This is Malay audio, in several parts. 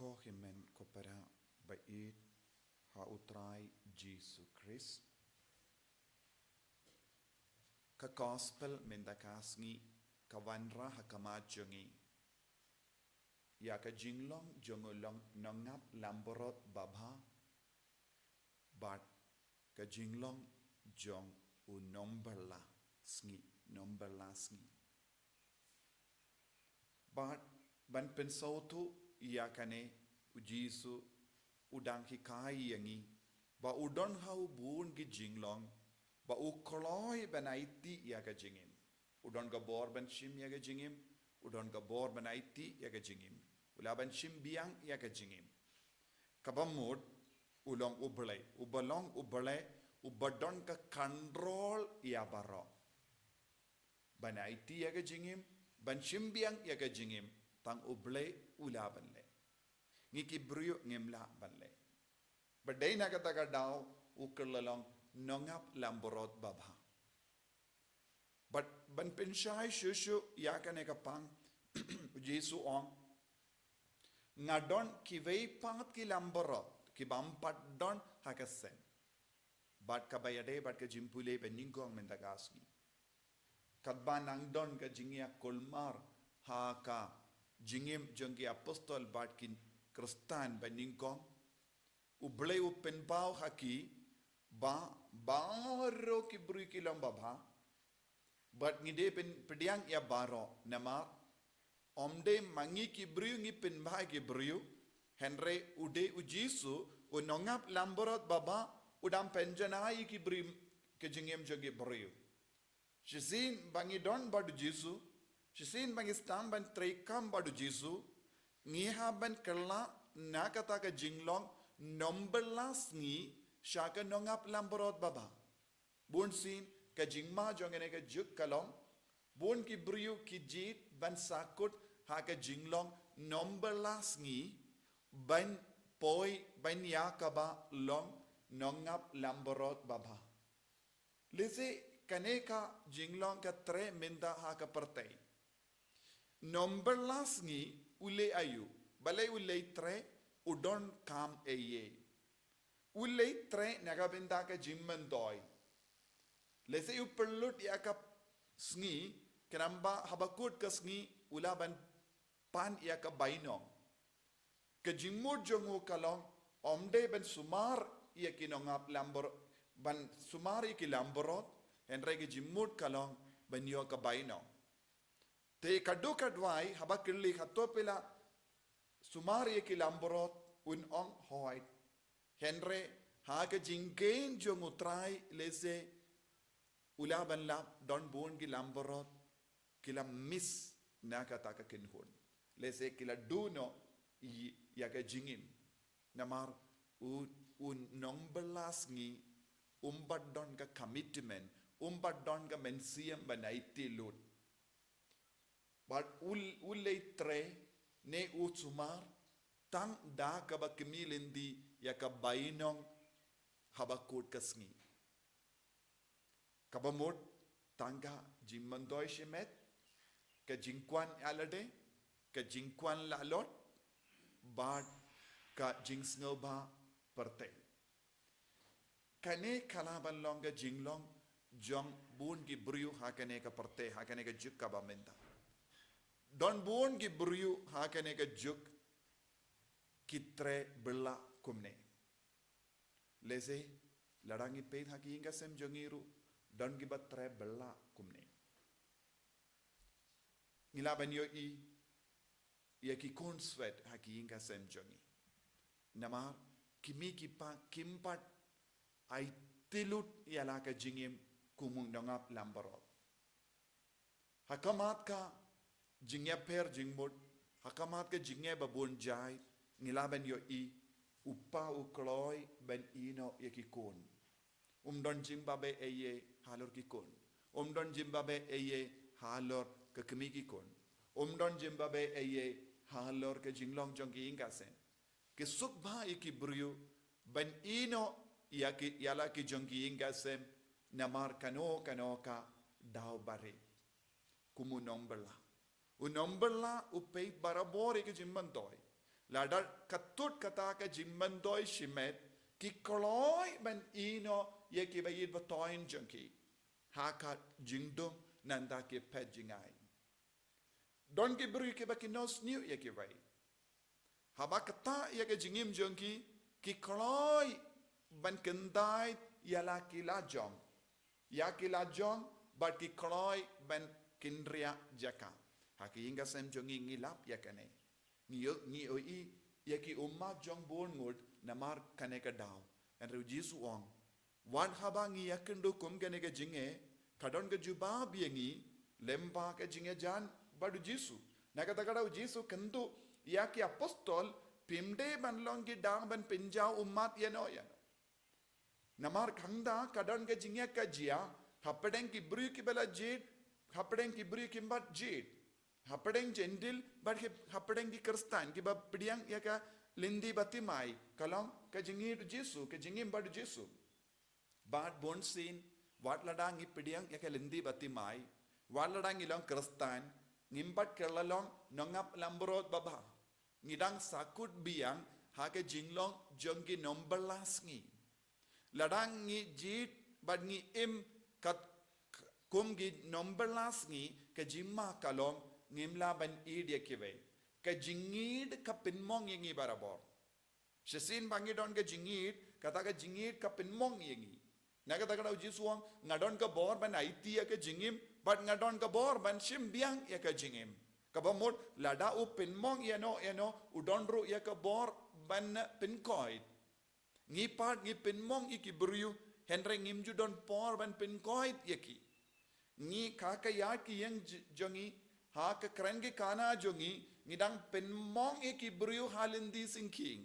ko himen kopera bait ha utrai Jesus Christ. Ka gospel mendakasngi kawanra hakamajongi. Ya ka jinglong jongolong nongap lamborot babha. But ka jinglong jong unomberla sngi nomberla sngi. But ban pensautu ia kane ujisu udang hikai yangi ba udon hau bun gi jinglong ba ukoloi banaiti ia ka jingim udon ga bor ban shim ia ka jingim udon ga bor banaiti ia ka jingim ula ban shim biang ia ka jingim kabamud ulong ublai ubalong ublai ubadon ka control ia baro banaiti ia ka jingim ban shim biang ia ka jingim tang ublai ula banle ngiki brio ngemla banle badai na kata ka daw ukelalong nongap lamborot babha but ban penshai shushu ya kane ka pang Jesu on ngadon kivei pangat ki lamborot ki bampat don hakasen bat ka bayade bat ka jimpule beningkong mendagasni kadban ang don ka jingia kolmar ha ka jingim jongi apostol bat kin kristan beningkong ublay upenpaw haki ba baro ki brui ki lamba bha but ngide pen pediang ya baro nama omde mangi ki brui ngi pen bha ki brui henry ude ujisu unongap lamborot baba udam penjanai ki brui ke jingem jogi brui shisin bangi don badu jisu shisin bangi stam ban trekam badu jisu ngiha ban kala nakata ka jinglong nombelas ngi shaka nongap lamborot baba bun sin ka jingma jongene ka juk kalong bun ki briu ki jit ban sakut ha ka jinglong nombelas ngi ban poi ban yakaba long nongap lamborot baba lise kaneka jinglong ka tre menda ha ka pertai nombelas ngi ule ayu balai ule tre udon kam eye ule tre nagabenda ka jimmandoi lese u perlut ya ka sngi kenamba habakut ka sngi ulaban pan ya ka baino ke jimmut jongu kalong omde ben sumar ya kinongap lambor ban sumar ki lamborot henre ke jimmut kalong ben yo ka baino te kadu kadwai habakilli hatopela sumari ki lamborot un ong hoit henre haga jingkein jong utrai lese ulaban la don bon ki lamborot kila miss nakata ka kinhun lese kila duno ya ka jingim namar un nombelas ngi umbat don ka commitment umbat don ka mensiam banaiti lut but ulay tre ne utsumar tang da kaba kimilindi ya kabainong habakut kasngi kabamut tangga jimmandoy shemet ka jingkwan alade ka jingkwan lalot bad ka jingsnoba perte kane kalaban longa jinglong jong bun gi briu hakane ka perte hakane ka juk kabamenda don bun gi briu hakane ka juk kitre bela kumne lese larangi peit haki inga sem jongiru don gi batre bela kumne nilaban yo i ya ki kon sweat haki inga sem jongi namar kimi ki pa kimpat ai tilut yala ka jingim kumung dongap lambarot hakamat ka jingya per jingmut hakamat ka jingya babun jai nilaban yo i upa ukloi ben ino yakikon don jimbabe eye halor kikon don jimbabe eye halor ke kemikikon don jimbabe eye halor ke jinglong jongki ingasen ke sukba ikibrio ben ino yaki yala ki jongki ingasem namar kano ka daw bare kumu nombela unombela upay barabore ke jimbantoy Ladar katut kata ke jimbandoi shimet ki kloi ban ino ye ki bayid batoin junki hakat jingdum nanda ki pet jingai don ki bru ki bakinos new ye ki bay haba kata ye ke jingim junki ki kloi ban kendai yala ki lajong ya ki lajong but ki kloi ban kindria jaka haki inga sem jungi ngilap ya kane ngi oi ya ki umma jong bon ngod namar kane ka daw en ru jisu ong wan haba ngi yakendo kum kane ka jinge kadon ka juba biengi lemba ka jinge jan badu jisu nakata kada jisu kendo ya ki apostol pimde ban long ki dang ban pinjau ummat yano yan namar khangda kadon ka jinge ka jia hapedeng ki bru ki bela jit hapedeng ki bru ki mbat jit hapedeng jendil but hapedeng di kristan ki ba pidiang ya ka lindi batimai kalong ka jingi du jisu ka jingi bad jisu bad bon sin wat ladang i pidiang ya ka lindi batimai wat ladang ilong kristan ngimbat kelalong nongap lambrot baba ngidang sakut biang ha ka jinglong jonggi nombelas ngi ladang ngi jit bad ngi im kat kum gi nombelas ngi ka jimma kalong ngimla ban id yakiwe ka jingid ka pinmong yengi barabor shasin bangi don ka jingid kata ka jingid ka pinmong yengi naga taka jisuang ngadon ka bor ban aiti ya ka jingim but ngadon ka bor ban shim biang ya ka jingim ka bamot lada u pinmong yano udonro ya ka bor ban pinkoid ngi part ngi pinmong iki buriu henre ngimju don por ban pinkoid yaki ngi kaka ya ki yang jongi ha ka krengi kana jongi ngidang penmong iki brio halindi sinking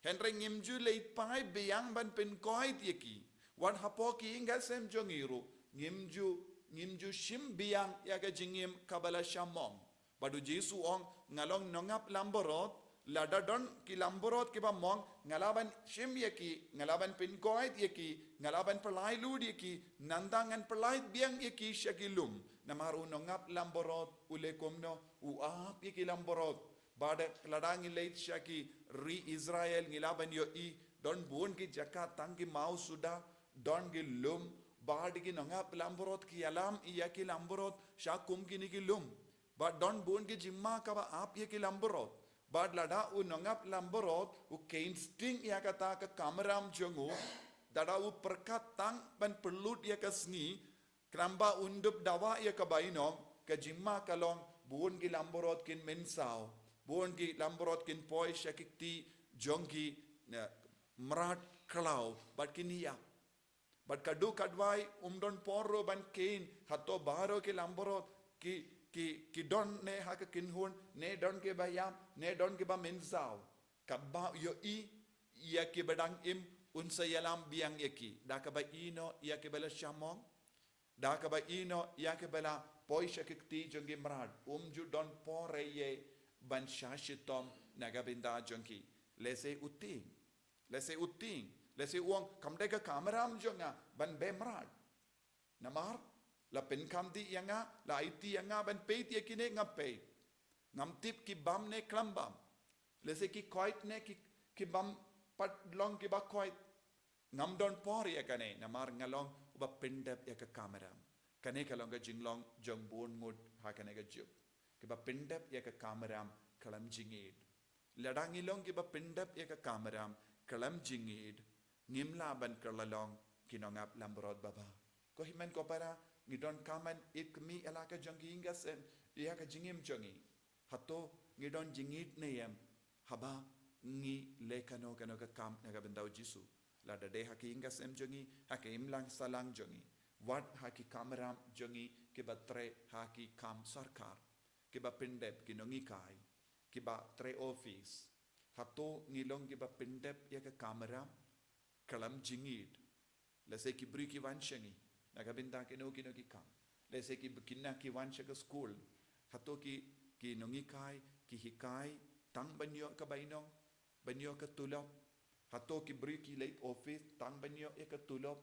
henre ngimju leit pai biang ban penkoit yeki wan hapo ki inga sem jongiru ngimju shim biang ya ka jingim kabala shamong badu jisu ong ngalong nongap lamborot ladadon ki lamborot ki ba mong ngalaban shim yeki ngalaban penkoit yeki ngalaban pelai lud yeki nandangan pelai biang yeki shakilum namaru nongap lamborot ule komno uap yeki lamborot bada ladangi leit shaki ri Israel ngilaban yo i don buon ki jakat tangi mau sudah don ki lum bad ki nongap lamborot ki alam yeki lamborot shakum ki ni ki lum bad don buon ki jimma ka ba ap yeki lamborot bad lada u nongap lamborot u keinsting ya kata ka kameram jongu dada u perkat tang ban pelut ya ka sngi kramba undup dawa ya ka bainong ka jimma kalong buon ki lamborot kin mensau buon ki lamborot kin poi shakikti jongi mrat klau bad kinia bad kadu kadwai don porro ban kein hato baro ki lamborot ki don ne ha ka kin hun ne don ke bayam ne don ke ba mensau kabba yo i ya ki badang im unsa yalam biang yaki da ka ba ino ya ke bela shamong da ka ba ino ya ke bela poi shakikti jongi mrad ju don poreye ban shashitom nagabinda jongi lese uting lese uang kamde ka kameram jonga ban be mrad namar la penkam di yanga la iti yanga ban peit yakine ngape ngam tip ki bam ne klambam lese ki koit ne ki bam pat long ki ba koit ngam don por yakane namar ngalong ba pendap yak kameram kane kalong ga jinglong jong bon ngod ha kane ga juk ki ba pendap yak kameram kalam jingid ladangilong ki ba pendap yak kameram kalam jingid ngimla ban kalalong kinongap lambrod baba ko himen ko para ngidon kaman ikmi alaka jongi ingasen ya ka jingim jongi hato ngidon jingit neyam haba ngi lekano kano ka kam naga bendau jisu la de haki ingasem jongi haki imlang salang jongi wat haki kameram jongi ke batre haki kam sarkar ke ba pendep kinongi kai ke ba tre office hato ngilong ke ba pendep ya ka kameram kalam jingit la se ki bri ki wanshengi nagabinda kino ki kam lese ki kinna ki wansha ka school hato ki nongi kai ki hikai tang banyo ka bainong banyo ka tulop hato ki bri ki late office tang banyo e ka tulop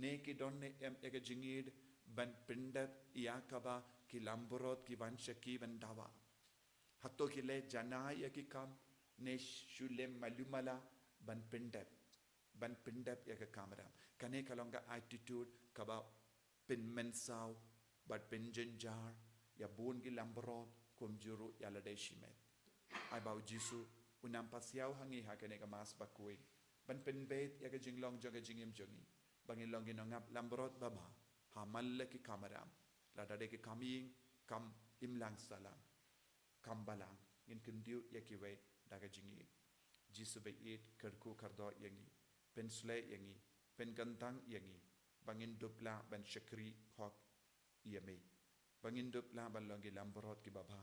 ne ki donne em e ka jingid ban pindat ya ka ba ki lamborot ki wansha ki ban dawa hato ki le janai ya ki kam ne shulem malumala ban pendep ya ka kameram kane kalonga attitude kaba pen mensau but pen jenjar ya bon gi lambrot kom juru ya la deshimet ai bau jisu unam pasiau hangi ha kane ka mas bakui ban pen bet ya ka jinglong joga jingim jongi bangin long ginongap lambrot baba hamal ki kameram la dade ki kaming kam imlang salam kam balang ngin kendiu ya ki we daga jingi jisu be it kerku kardo yangi pen slay yangi pen gantang yangi bangin dupla ban shakri hok yame bangin dupla ban longi lambrot ki baba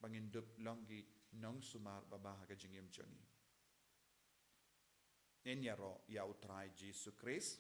bangin dup longi nong sumar baba ha jingim jongi en yaro ya utrai jisu Christ